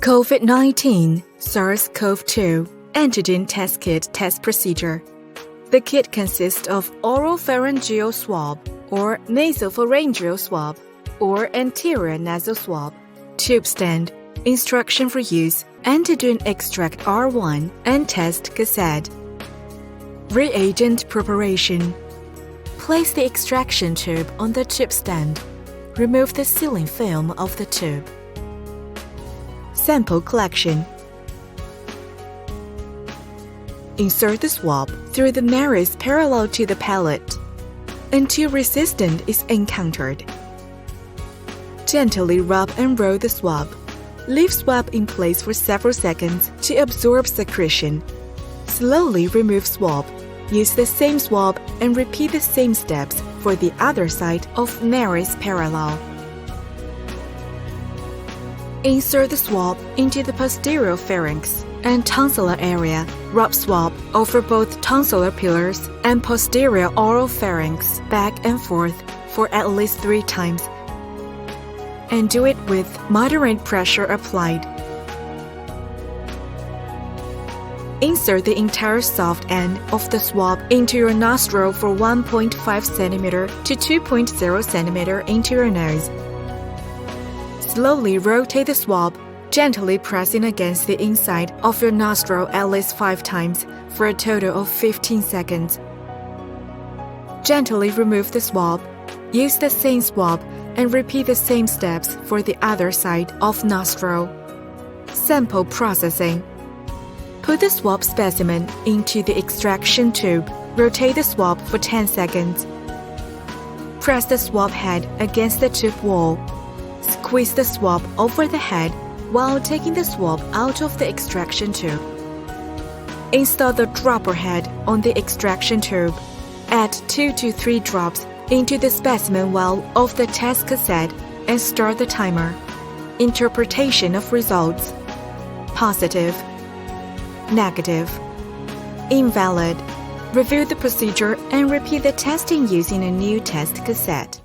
COVID-19 SARS-CoV-2 Antigen Test Kit Test Procedure. The kit consists of oropharyngeal swab or nasopharyngeal swab or anterior nasal swab, tube stand, instruction for use, antigen extract R1 and test cassette. Reagent preparation. Place the extraction tube on the tube stand. Remove the sealing film of the tube. Sample collection. Insert the swab through the nares parallel to the palate until resistance is encountered. Gently rub and roll the swab. Leave swab in place for several seconds to absorb secretion. Slowly remove swab. Use the same swab and repeat the same steps for the other side of nares parallel. Insert the swab into the posterior pharynx and tonsillar area. Rub swab over both tonsillar pillars and posterior oropharynx back and forth for at least 3 times. And do it with moderate pressure applied. Insert the entire soft end of the swab into your nostril for 1.5 cm to 2.0 cm into your nose. Slowly rotate the swab, gently pressing against the inside of your nostril at least 5 times for a total of 15 seconds. Gently remove the swab. Use the same swab and repeat the same steps for the other side of nostril. Sample processing. Put the swab specimen into the extraction tube. Rotate the swab for 10 seconds. Press the swab head against the tube wall. Squeeze the swab over the head while taking the swab out of the extraction tube. Install the dropper head on the extraction tube. Add 2 to 3 drops into the specimen well of the test cassette and start the timer. Interpretation of results: positive, negative, invalid. Review the procedure and repeat the testing using a new test cassette.